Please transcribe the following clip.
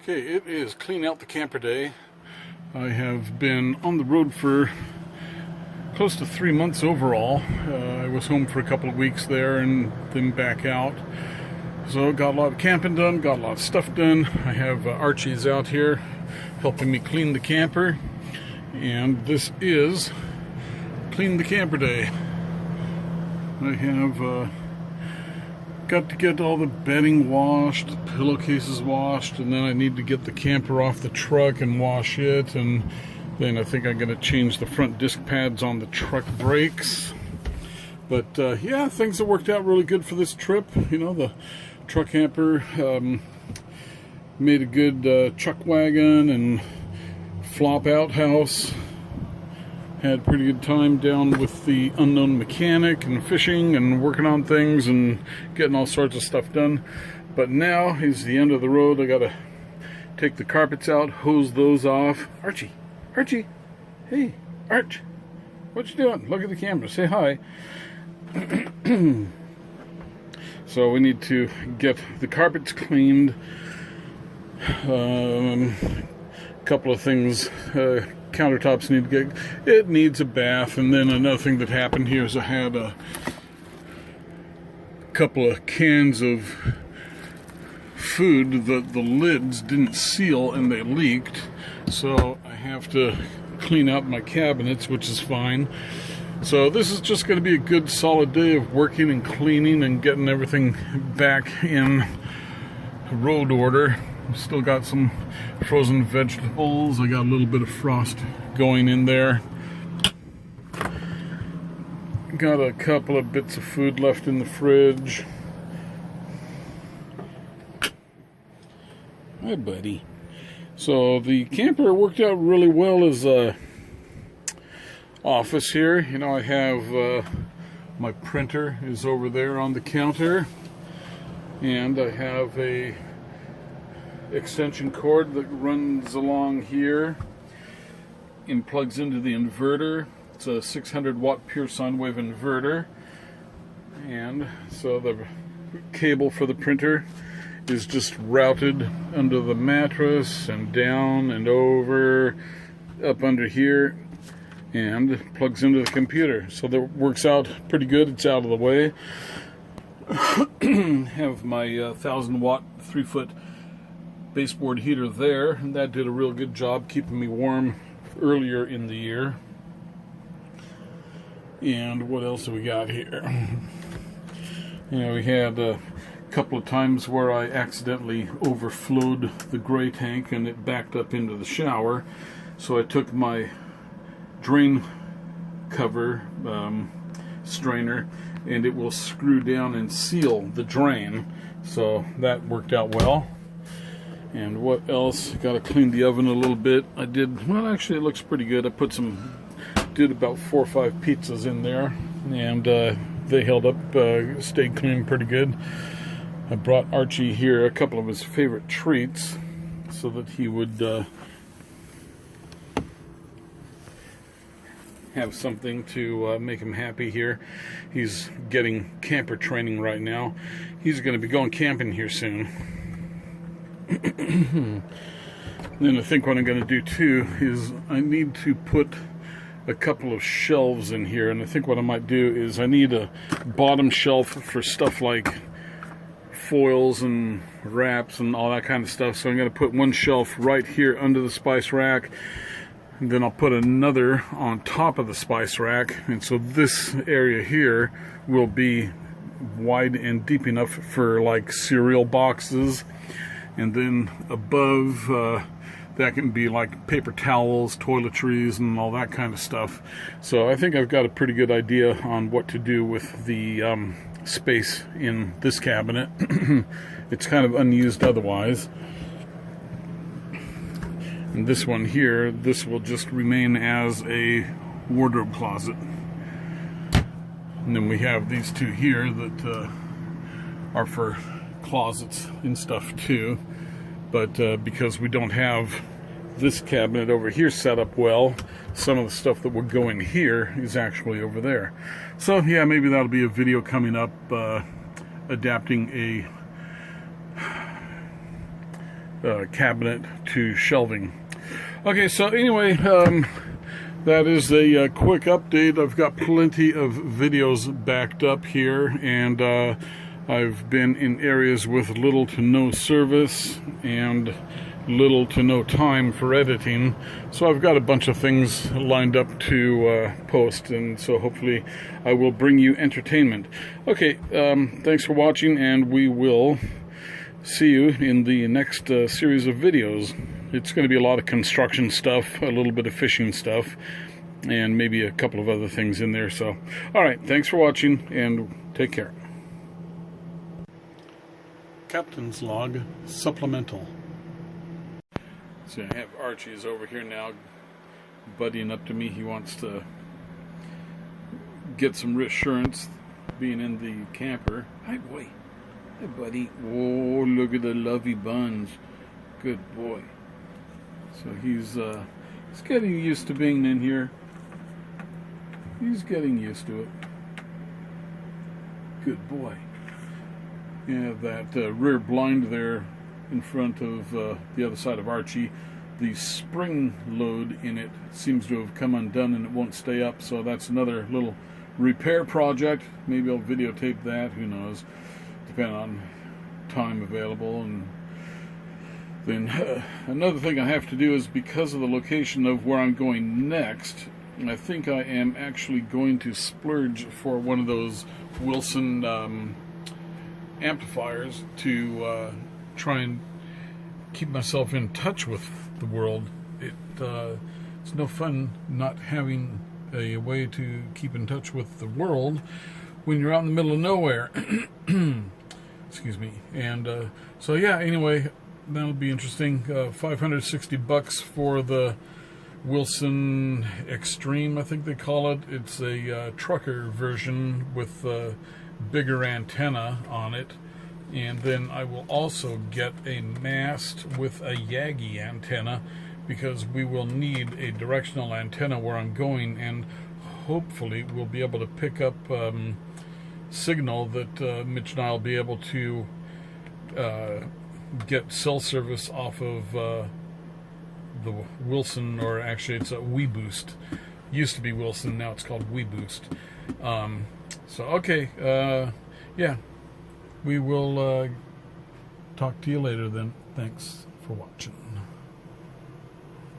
Okay, it is clean out the camper day. I have been on the road for close to 3 months overall. I was home for a couple of weeks there and then back out. So got a lot of camping done, got a lot of stuff done. I have Archie's out here helping me clean the camper. And this is clean the camper day. I have got to get all the bedding washed, pillowcases washed, and then I need to get the camper off the truck and wash it, and then I think I'm going to change the front disc pads on the truck brakes. But yeah, things have worked out really good for this trip. You know, the truck camper made a good truck wagon and flop outhouse. Had a pretty good time down with the unknown mechanic and fishing and working on things and getting all sorts of stuff done. But now is the end of the road. I gotta take the carpets out, hose those off. Archie, hey, Arch, what you doing? Look at the camera, say hi. So we need to get the carpets cleaned. A couple of things. Countertops need to get, it needs a bath. And then another thing that happened here is I had a couple of cans of food that the lids didn't seal and they leaked, so I have to clean out my cabinets, which is fine. So this is just going to be a good solid day of working and cleaning and getting everything back in road order. Still got some frozen vegetables. I got a little bit of frost going in there. Got a couple of bits of food left in the fridge. Hi, buddy. So the camper worked out really well as a office here. You know, I have my printer is over there on the counter, and I have a extension cord that runs along here and plugs into the inverter. It's a 600 watt pure sine wave inverter, and so the cable for the printer is just routed under the mattress and down and over up under here and plugs into the computer. So that works out pretty good. It's out of the way. Have my 1000 watt 3-foot baseboard heater there, and that did a real good job keeping me warm earlier in the year. And what else have we got here? You know, we had a couple of times where I accidentally overflowed the gray tank and it backed up into the shower, so I took my drain cover strainer and it will screw down and seal the drain, so that worked out well. And what else? Got to clean the oven a little bit. I did, well, actually it looks pretty good. I did about 4 or 5 pizzas in there, and they held up, stayed clean pretty good. I brought Archie here a couple of his favorite treats so that he would have something to make him happy here. He's getting camper training right now. He's going to be going camping here soon. Then I think what I'm going to do too is I need to put a couple of shelves in here, and I think what I might do is I need a bottom shelf for stuff like foils and wraps and all that kind of stuff. So I'm going to put one shelf right here under the spice rack, and then I'll put another on top of the spice rack, and so this area here will be wide and deep enough for like cereal boxes. And then above, that can be like paper towels, toiletries, and all that kind of stuff. So I think I've got a pretty good idea on what to do with the space in this cabinet. It's kind of unused otherwise. And this one here, this will just remain as a wardrobe closet. And then we have these two here that are for closets and stuff too, but because we don't have this cabinet over here set up well, some of the stuff that would go in here is actually over there. So yeah, maybe that'll be a video coming up, adapting a cabinet to shelving. Okay, so anyway, that is a quick update. I've got plenty of videos backed up here, and I've been in areas with little to no service and little to no time for editing, so I've got a bunch of things lined up to post, and so hopefully I will bring you entertainment. Okay, thanks for watching, and we will see you in the next series of videos. It's going to be a lot of construction stuff, a little bit of fishing stuff, and maybe a couple of other things in there. So, alright, thanks for watching, and take care. Captain's Log Supplemental. So I have Archie's over here now, buddying up to me. He wants to get some reassurance being in the camper. Hi, boy. Hi, buddy. Oh, look at the lovey buns. Good boy. So he's getting used to being in here. He's getting used to it. Good boy. Yeah, that rear blind there in front of the other side of Archie, the spring load in it seems to have come undone and it won't stay up, so that's another little repair project. Maybe I'll videotape that, who knows, depending on time available. And then another thing I have to do is, because of the location of where I'm going next, I think I am actually going to splurge for one of those Wilson amplifiers to try and keep myself in touch with the world. It's no fun not having a way to keep in touch with the world when you're out in the middle of nowhere. Excuse me. And so yeah, anyway, that'll be interesting. $560 for the Wilson Extreme, I think they call it. It's a trucker version with a bigger antenna on it. And then I will also get a mast with a Yagi antenna, because we will need a directional antenna where I'm going, and hopefully we'll be able to pick up signal that Mitch and I will be able to get cell service off of the Wilson, or actually it's a WeBoost. Used to be Wilson, now it's called WeBoost. So okay, yeah, we will talk to you later then. Thanks for watching.